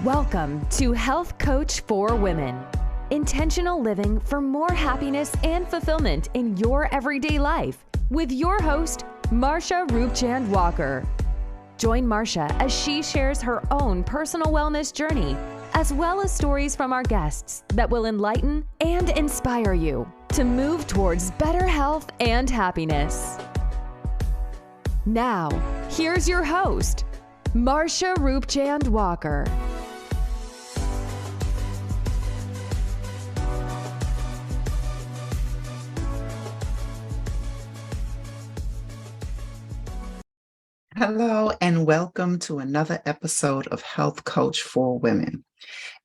Welcome to Health Coach for Women. Intentional living for more happiness and fulfillment in your everyday life with your host, Marsha Roopchand-Walker. Join Marsha as she shares her own personal wellness journey, as well as stories from our guests that will enlighten and inspire you to move towards better health and happiness. Now, here's your host, Marsha Roopchand-Walker. Hello, and welcome to another episode of Health Coach for Women,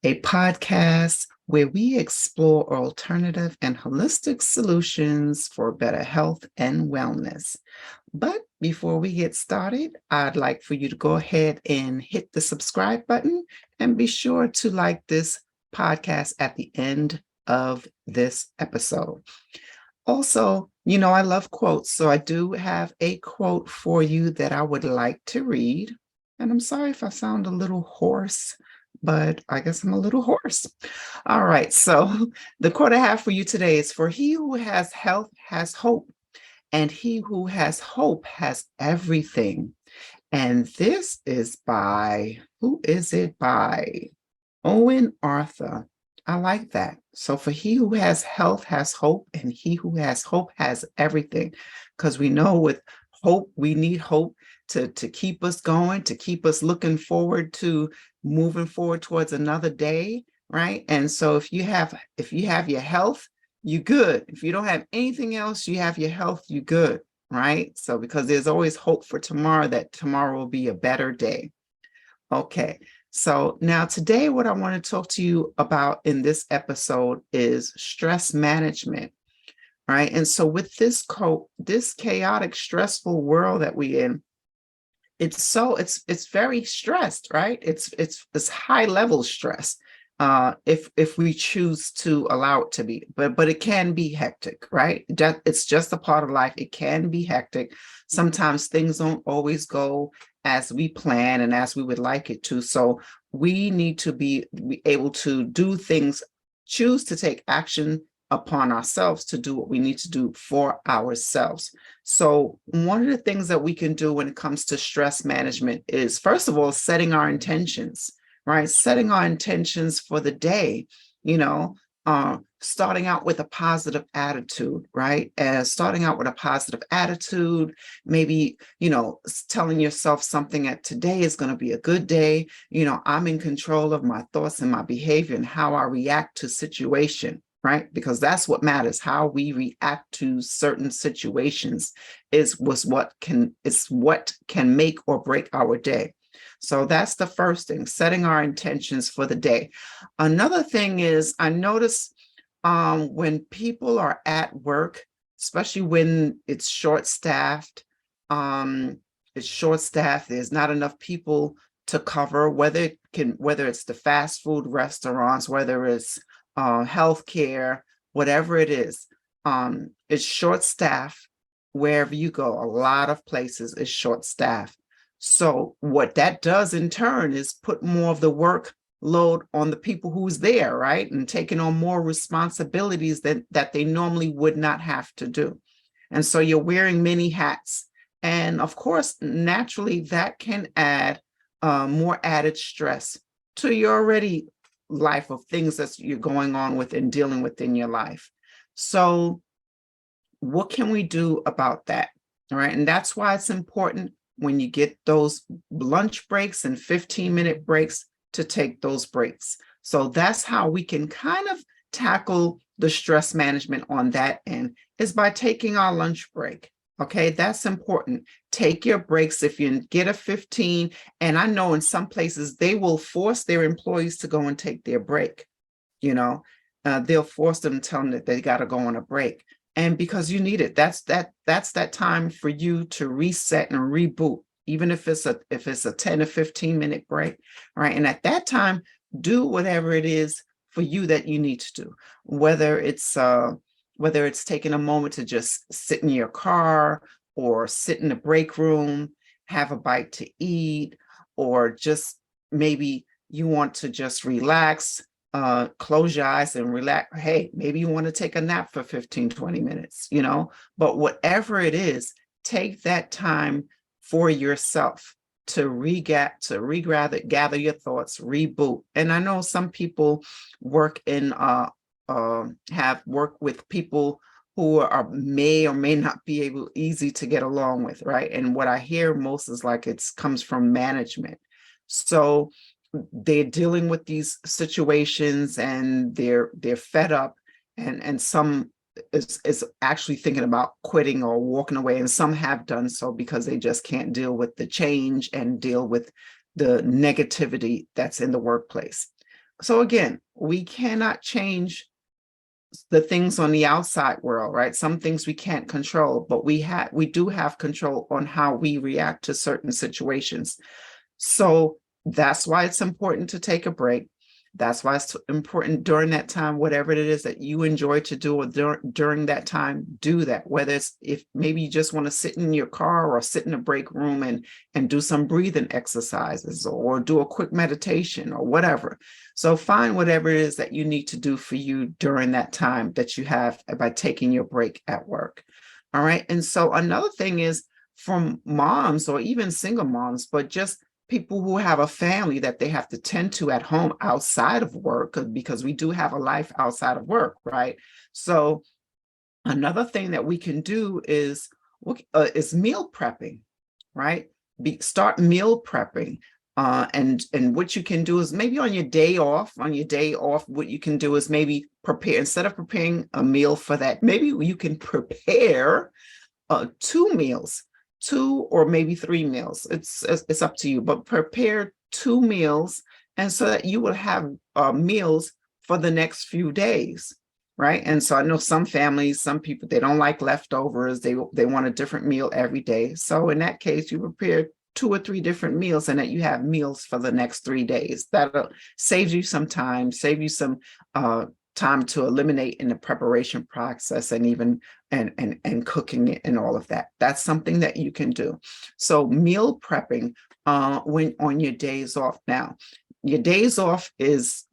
a podcast where we explore alternative and holistic solutions for better health and wellness. But before we get started, I'd like for you to go ahead and hit the subscribe button and be sure to like this podcast at the end of this episode. Also, I love quotes, so I do have a quote for you that I would like to read. And I'm sorry if I sound a little hoarse, but I guess I'm a little hoarse. All right, so the quote I have for you today is, "For he who has health has hope, and he who has hope has everything." And this is who is it by? Owen Arthur. I like that. So for he who has health has hope, and he who has hope has everything. Because we know with hope, we need hope to keep us going, to keep us looking forward to moving forward towards another day, right? And so if you have your health, you good. If you don't have anything else, you have your health, you good, right? So because there's always hope for tomorrow, that tomorrow will be a better day. Okay. So now today, what I want to talk to you about in this episode is stress management, right? And so with this chaotic, stressful world that we're in, it's very stressed, right? It's high level stress, if we choose to allow it to be, but it can be hectic, right? It's just a part of life. It can be hectic. Sometimes things don't always go as we plan and as we would like it to. So we need to be able to do things, choose to take action upon ourselves to do what we need to do for ourselves. So one of the things that we can do when it comes to stress management is, first of all, setting our intentions, right? Setting our intentions for the day, starting out with a positive attitude, right? Starting out with a positive attitude, maybe, telling yourself something that today is going to be a good day. I'm in control of my thoughts and my behavior and how I react to situation, right? Because that's what matters. How we react to certain situations is what can make or break our day. So that's the first thing, setting our intentions for the day. Another thing is, I notice when people are at work, especially when it's short-staffed, there's not enough people to cover, whether it's the fast food restaurants, whether it's healthcare, whatever it is, it's short-staffed wherever you go. A lot of places is short-staffed. So what that does in turn is put more of the workload on the people who's there, right? And taking on more responsibilities that they normally would not have to do. And so you're wearing many hats. And of course, naturally, that can add more added stress to your already life of things that you're going on with and dealing with in your life. So what can we do about that? All right. And that's why it's important, when you get those lunch breaks and 15-minute breaks, to take those breaks. So that's how we can kind of tackle the stress management on that end, is by taking our lunch break. Okay, that's important. Take your breaks. If you get a 15, and I know in some places they will force their employees to go and take their break. They'll force them, tell them that they got to go on a break. And because you need it, that's that time for you to reset and reboot, even if it's a 10 or 15-minute break, right? And at that time, do whatever it is for you that you need to do, whether it's taking a moment to just sit in your car, or sit in the break room, have a bite to eat, or just maybe you want to just relax, close your eyes and relax. Hey, maybe you want to take a nap for 15, 20 minutes, but whatever it is, take that time for yourself to gather your thoughts, reboot. And I know some people work in have worked with people who are may or may not be easy to get along with, right? And what I hear most is like comes from management. So they're dealing with these situations and they're fed up, and some is actually thinking about quitting or walking away, and some have done so because they just can't deal with the change and deal with the negativity that's in the workplace. So again, we cannot change the things on the outside world, right? Some things we can't control, but we do have control on how we react to certain situations. So that's why it's important to take a break. That's why it's important during that time, whatever it is that you enjoy to do during that time, do that. Whether it's if maybe you just want to sit in your car or sit in a break room and do some breathing exercises or do a quick meditation or whatever. So find whatever it is that you need to do for you during that time that you have by taking your break at work. All right. And so another thing is from moms or even single moms, but just people who have a family that they have to tend to at home outside of work, because we do have a life outside of work, right? So another thing that we can do is meal prepping, right? Start meal prepping. And what you can do is maybe on your day off, what you can do is maybe prepare, instead of preparing a meal for that, maybe you can prepare 2 meals, 2 or maybe 3 meals. It's up to you, but prepare 2 meals, and so that you will have meals for the next few days, right? And so I know some families, some people, they don't like leftovers. They want a different meal every day. So in that case, you prepare 2 or 3 different meals, and that you have meals for the next 3 days. That'll save you some time, save you some time to eliminate in the preparation process and even and cooking it and all of that. That's something that you can do. So meal prepping when on your days off. Now, your days off is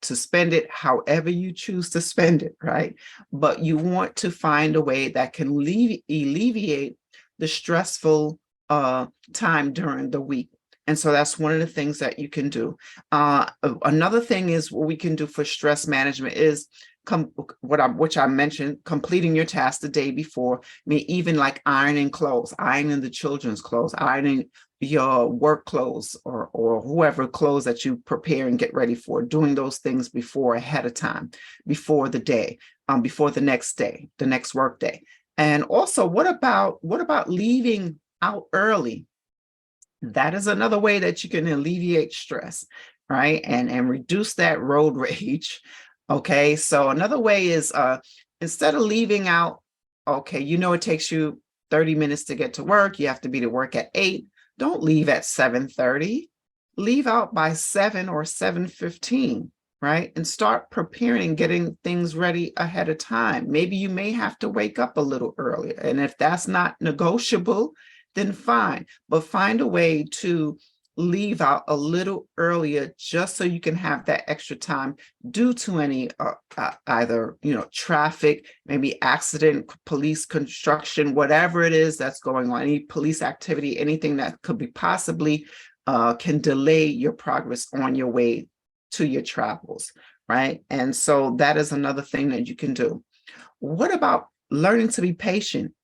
to spend it however you choose to spend it, right? But you want to find a way that can alleviate the stressful time during the week. And so that's one of the things that you can do. Another thing is what we can do for stress management is which I mentioned, completing your task the day before. I mean, even like ironing clothes, ironing the children's clothes, ironing your work clothes or whoever clothes that you prepare and get ready for, doing those things before, ahead of time, before the day, before the next day, the next work day. And also, what about leaving out early? That is another way that you can alleviate stress, right? And reduce that road rage. Okay, so another way is instead of leaving out, okay, it takes you 30 minutes to get to work. You have to be to work at 8. Don't leave at 7:30. Leave out by 7 or 7:15, right? And start preparing, getting things ready ahead of time. Maybe you may have to wake up a little earlier. And if that's not negotiable, then fine. But find a way to leave out a little earlier just so you can have that extra time due to any either traffic, maybe accident, police, construction, whatever it is that's going on, any police activity, anything that could be possibly can delay your progress on your way to your travels, right? And so that is another thing that you can do. What about learning to be patient?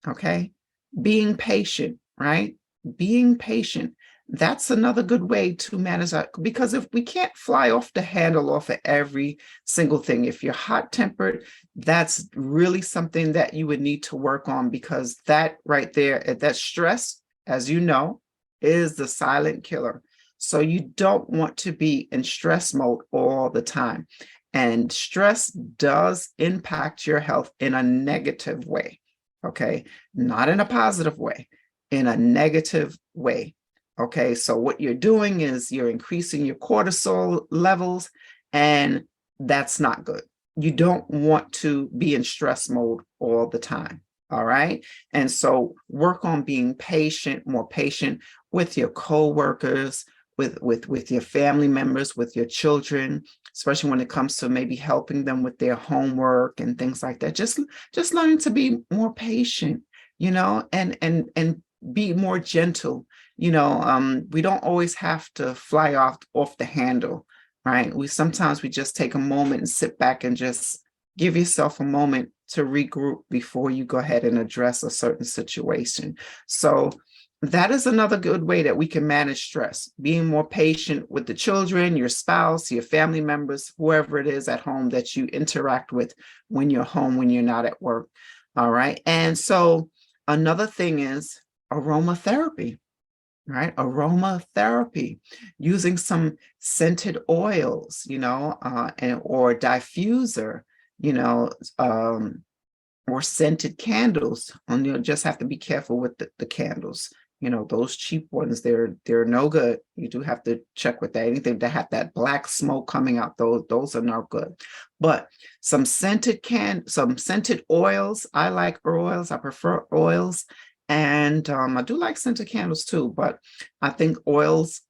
Okay, being patient, right? Being patient. That's another good way to manage that, because if we can't fly off the handle off of every single thing, if you're hot-tempered, that's really something that you would need to work on, because that right there, that stress, as you know, is the silent killer. So you don't want to be in stress mode all the time. And stress does impact your health in a negative way. Okay, not in a positive way, in a negative way. Okay, so what you're doing is you're increasing your cortisol levels, and that's not good. You don't want to be in stress mode all the time. All right. And so work on being patient, more patient with your coworkers, with your family members, with your children, especially when it comes to maybe helping them with their homework and things like that. Just learning to be more patient, and be more gentle. We don't always have to fly off the handle, right? We just take a moment and sit back and just give yourself a moment to regroup before you go ahead and address a certain situation. So that is another good way that we can manage stress, being more patient with the children, your spouse, your family members, whoever it is at home that you interact with when you're home, when you're not at work. All right. And so another thing is aromatherapy, right? Aromatherapy, using some scented oils, or diffuser, you know, or scented candles. And you'll just have to be careful with the candles. Those cheap ones, they're no good. You do have to check with that. Anything that have that black smoke coming out, those are not good. But some scented oils. I like oils. I prefer oils. And I do like scented candles too, but I think oils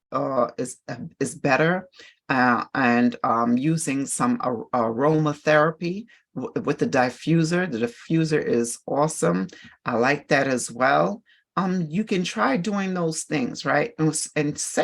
is better. And using some aromatherapy with the diffuser. The diffuser is awesome. I like that as well. You can try doing those things, right? And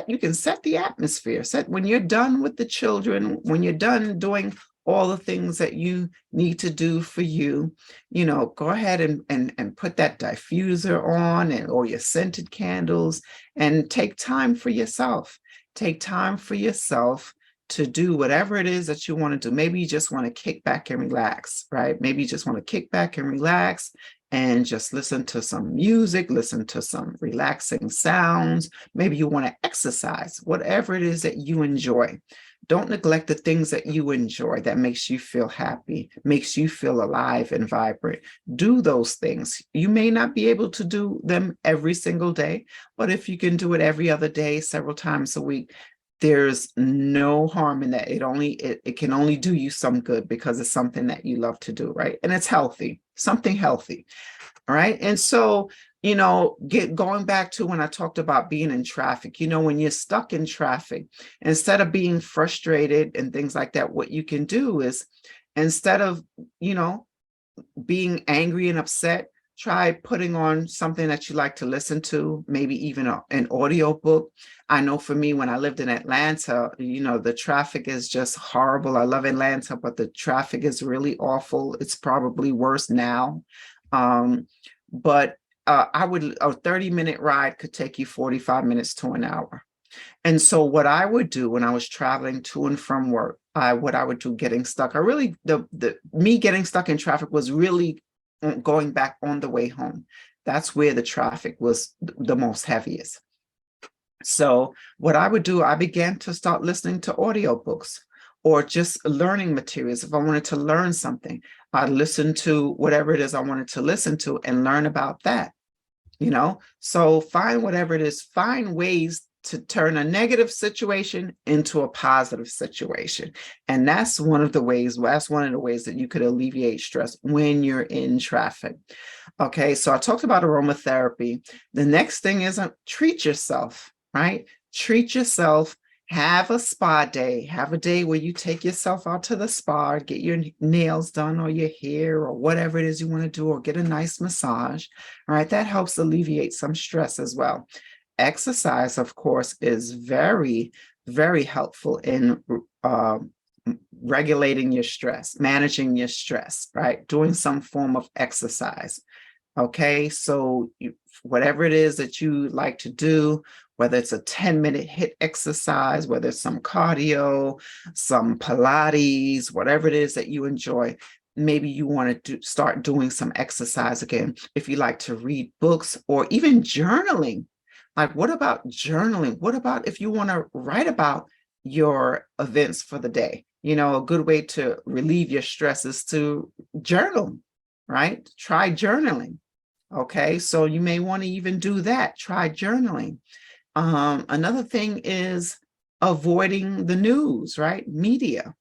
you can set the atmosphere. When you're done with the children, when you're done doing all the things that you need to do for you, go ahead and put that diffuser on, or your scented candles, and take time for yourself. Take time for yourself to do whatever it is that you want to do. Maybe you just want to kick back and relax, right? Maybe you just want to kick back and relax and just listen to some music, listen to some relaxing sounds. Maybe you want to exercise, whatever it is that you enjoy. Don't neglect the things that you enjoy, that makes you feel happy, makes you feel alive and vibrant. Do those things. You may not be able to do them every single day, but if you can do it every other day, several times a week, there's no harm in that. It can only do you some good, because it's something that you love to do, right? And it's healthy, something healthy. All right. And so, going back to when I talked about being in traffic, when you're stuck in traffic, instead of being frustrated and things like that, what you can do is, instead of, being angry and upset, try putting on something that you like to listen to, maybe even an audio book. I know for me, when I lived in Atlanta, the traffic is just horrible. I love Atlanta, but the traffic is really awful. It's probably worse now. But a 30-minute ride could take you 45 minutes to an hour. And so what I would do when I was traveling to and from work, what I would do getting stuck, me getting stuck in traffic was really going back on the way home. That's where the traffic was the most heaviest. So what I would do, I began to start listening to audiobooks or just learning materials. If I wanted to learn something, I'd listen to whatever it is I wanted to listen to and learn about that. So find whatever it is, find ways to turn a negative situation into a positive situation. And that's one of the ways that you could alleviate stress when you're in traffic. Okay, so I talked about aromatherapy. The next thing is treat yourself, right? Treat yourself. Have a spa day. Have a day where you take yourself out to the spa, get your nails done or your hair or whatever it is you want to do, or get a nice massage. All right, that helps alleviate some stress as well. Exercise, of course, is very, very helpful in regulating your stress, managing your stress, right? Doing some form of exercise. Okay, so whatever it is that you like to do, whether it's a 10-minute HIIT exercise, whether it's some cardio, some Pilates, whatever it is that you enjoy, maybe you want to start doing some exercise again. If you like to read books or even journaling, like what about journaling? What about if you want to write about your events for the day? A good way to relieve your stress is to journal, right? Try journaling. Okay, so you may want to even do that. Try journaling. Another thing is avoiding the news, right? Media,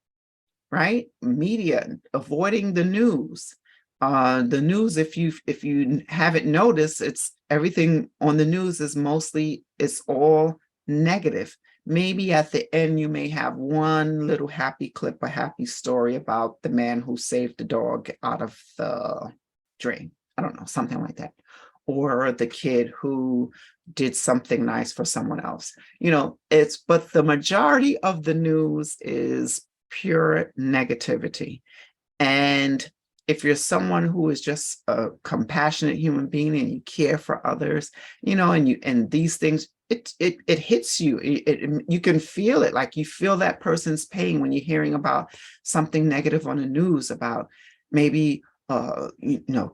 avoiding the news. The news, if you haven't noticed, it's everything on the news is all negative. maybe at the end you may have one little happy clip, a happy story about the man who saved the dog out of the drain. I don't know, something like that. Or the kid who did something nice for someone else. But the majority of the news is pure negativity. And if you're someone who is just a compassionate human being and you care for others, and these things, it hits you. You can feel it, like you feel that person's pain when you're hearing about something negative on the news about maybe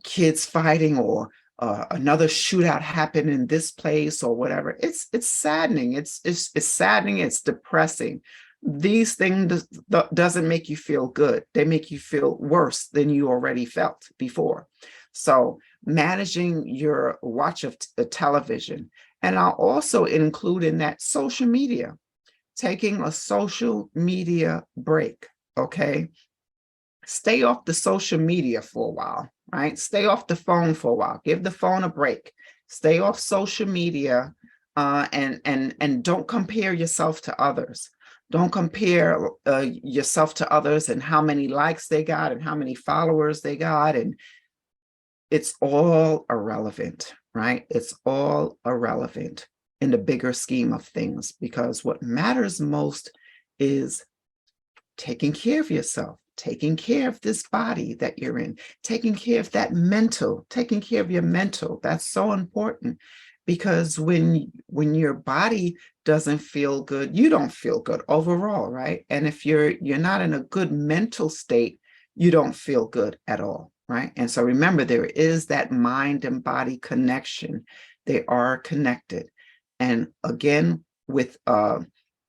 kids fighting, or another shootout happened in this place or whatever. It's saddening. It's saddening. It's depressing. These things doesn't make you feel good. They make you feel worse than you already felt before. So managing your watch of the television, and I'll also include in that social media, taking a social media break. Okay. Stay off the social media for a while, right? Stay off the phone for a while. Give the phone a break. Stay off social media, and don't compare yourself to others. Don't compare yourself to others and how many likes they got and how many followers they got. And it's all irrelevant, right? It's all irrelevant in the bigger scheme of things, because what matters most is taking care of yourself, taking care of this body that you're in, taking care of that mental, taking care of your mental. That's so important, because when your body doesn't feel good, you don't feel good overall, right? And if you're not in a good mental state, you don't feel good at all, right? And so remember, there is that mind and body connection. They are connected. And again, with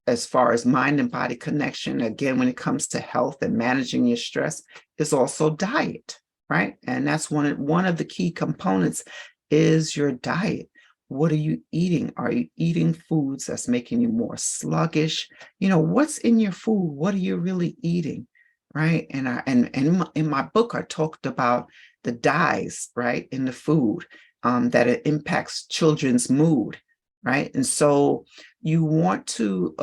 as far as mind and body connection, again, when it comes to health and managing your stress, is also diet, right? And that's one of the key components is your diet. What are you eating? Are you eating foods that's making you more sluggish? What's in your food? What are you really eating, right? And in my book, I talked about the dyes, right, in the food, that it impacts children's mood, right? And so you want to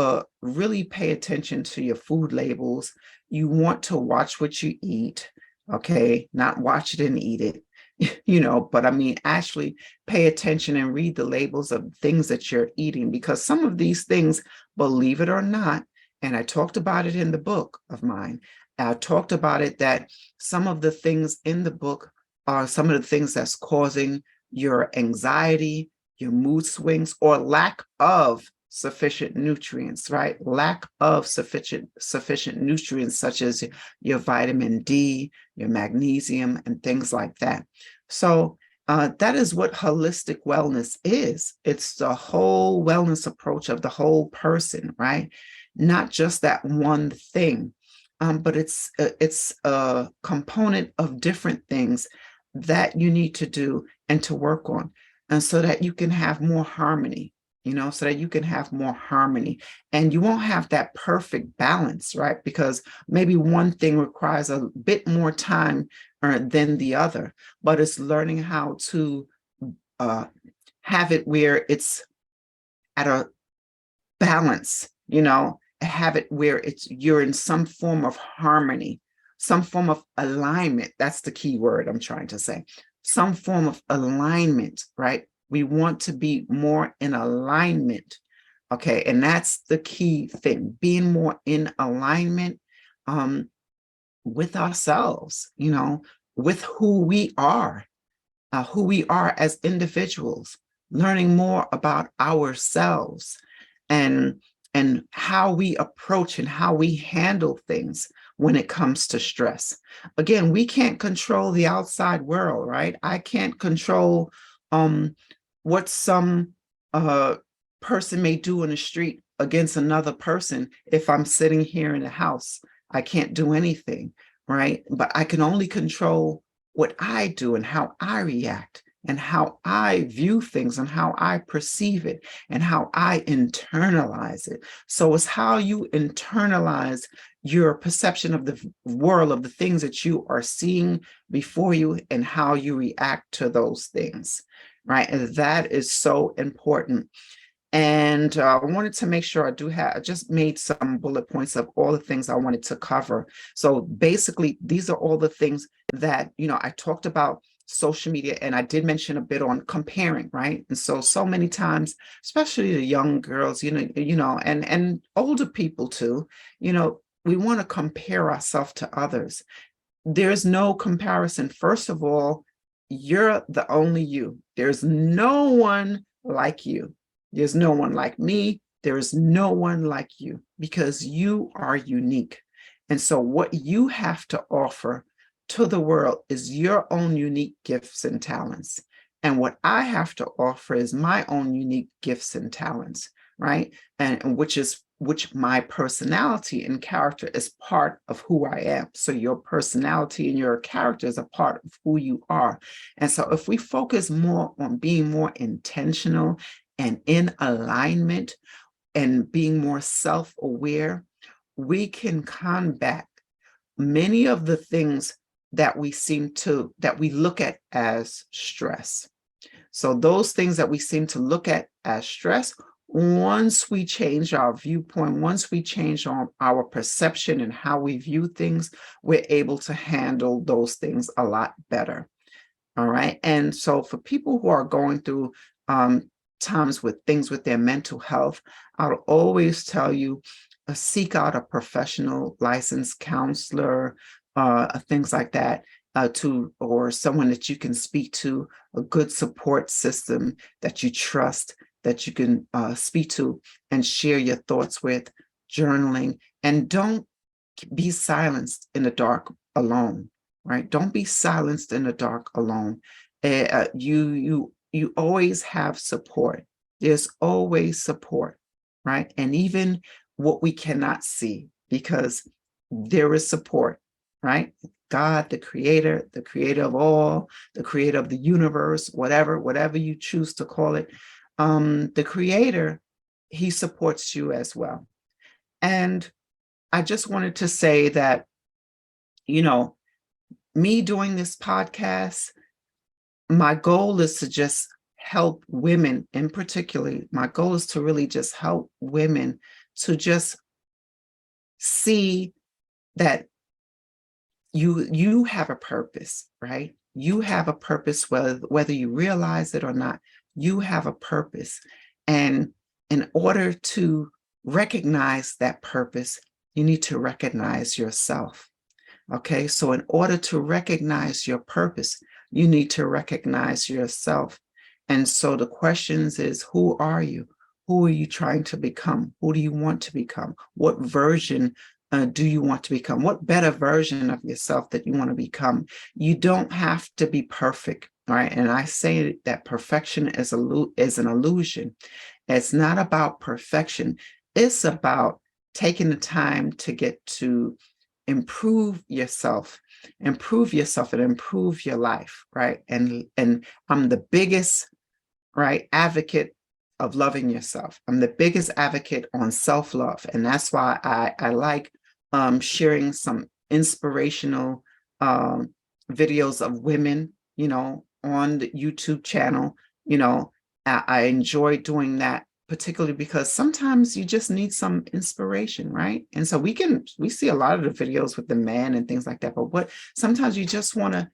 really pay attention to your food labels. You want to watch what you eat, okay? Not watch it and eat it, but I mean, actually pay attention and read the labels of things that you're eating, because some of these things, believe it or not, and I talked about it in the book of mine, I talked about it, that some of the things in the book are some of the things that's causing your anxiety, your mood swings, or lack of sufficient nutrients, right? Lack of sufficient nutrients, such as your vitamin D, your magnesium, and things like that. So that is what holistic wellness is. It's the whole wellness approach of the whole person, right? Not just that one thing, but it's a component of different things that you need to do and to work on. And so that you can have more harmony, so that you can have more harmony, and you won't have that perfect balance, right? Because maybe one thing requires a bit more time than the other, but it's learning how to have it where it's at a balance, have it where you're in some form of harmony, some form of alignment. That's the key word I'm trying to say. Some form of alignment, right? We want to be more in alignment, okay? And that's the key thing, being more in alignment with ourselves, with who we are as individuals, learning more about ourselves and how we approach and how we handle things when it comes to stress. Again, we can't control the outside world, right? I can't control what some person may do in the street against another person. If I'm sitting here in the house, I can't do anything, right? But I can only control what I do and how I react and how I view things and how I perceive it and how I internalize it. So it's how you internalize your perception of the world, of the things that you are seeing before you, and how you react to those things, right? And that is so important. And I wanted to make sure I just made some bullet points of all the things I wanted to cover. So basically, these are all the things that, I talked about social media, and I did mention a bit on comparing, right? And so many times, especially the young girls, and older people too, we want to compare ourselves to others. There's no comparison. First of all, you're the only you. There's no one like you. There's no one like me. There is no one like you because you are unique. And so, what you have to offer to the world is your own unique gifts and talents. And what I have to offer is my own unique gifts and talents, right? And which my personality and character is part of who I am. So your personality and your character is a part of who you are. And so if we focus more on being more intentional and in alignment and being more self-aware, we can combat many of the things that we look at as stress. So those things that we seem to look at as stress, once we change our viewpoint, once we change our perception and how we view things, we're able to handle those things a lot better. All right. And so for people who are going through times with things with their mental health, I'll always tell you, seek out a professional licensed counselor, things like that, or someone that you can speak to, a good support system that you trust, that you can speak to and share your thoughts with, journaling, and don't be silenced in the dark alone, right? Don't be silenced in the dark alone. You always have support. There's always support, right? And even what we cannot see, because there is support, right? God, the creator of all, the creator of the universe, whatever you choose to call it, the creator, he supports you as well. And I just wanted to say that, me doing this podcast, my goal is to just help women in particular. My goal is to really just help women to just see that you have a purpose, right? You have a purpose, whether you realize it or not. You have a purpose. And in order to recognize that purpose, you need to recognize yourself. Okay, so in order to recognize your purpose, you need to recognize yourself. And so the questions is, who are you? Who are you trying to become? Who do you want to become? What version do you want to become? What better version of yourself that you want to become? You don't have to be perfect, right? And I say that perfection is an illusion. It's not about perfection. It's about taking the time to get to improve yourself and improve your life, right? And I'm the biggest, right, advocate of loving yourself. I'm the biggest advocate on self-love. And that's why I like sharing some inspirational videos of women, on the YouTube channel. I enjoy doing that, particularly because sometimes you just need some inspiration, right? And so we see a lot of the videos with the men and things like that, but sometimes you just want to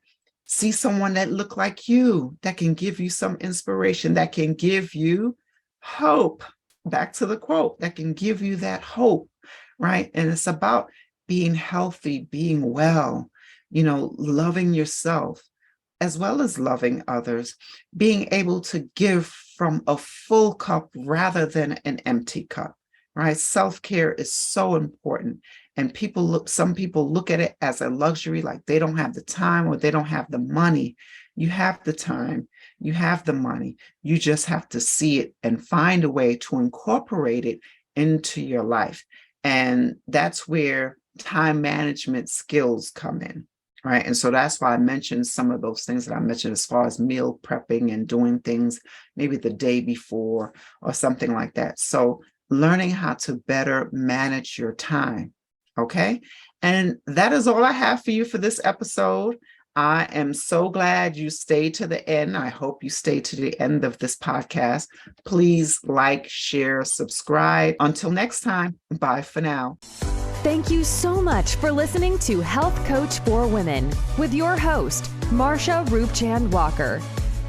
see someone that look like you, that can give you some inspiration, that can give you hope. Back to the quote, that can give you that hope, right? And it's about being healthy, being well, loving yourself as well as loving others, being able to give from a full cup rather than an empty cup, right? Self-care is so important. And some people look at it as a luxury, like they don't have the time or they don't have the money. You have the time, you have the money. You just have to see it and find a way to incorporate it into your life. And that's where time management skills come in. Right. And so that's why I mentioned some of those things that I mentioned as far as meal prepping and doing things maybe the day before or something like that. So learning how to better manage your time. Okay. And that is all I have for you for this episode. I am so glad you stayed to the end. I hope you stay to the end of this podcast. Please like, share, subscribe. Until next time, bye for now. Thank you so much for listening to Health Coach for Women with your host, Marsha Roopchand-Walker.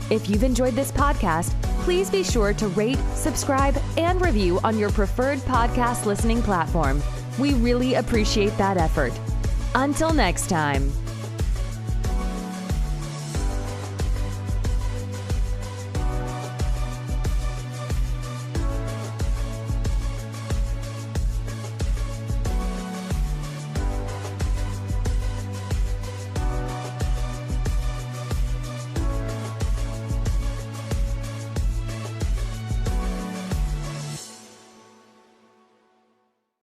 If you've enjoyed this podcast, please be sure to rate, subscribe, and review on your preferred podcast listening platform. We really appreciate that effort. Until next time.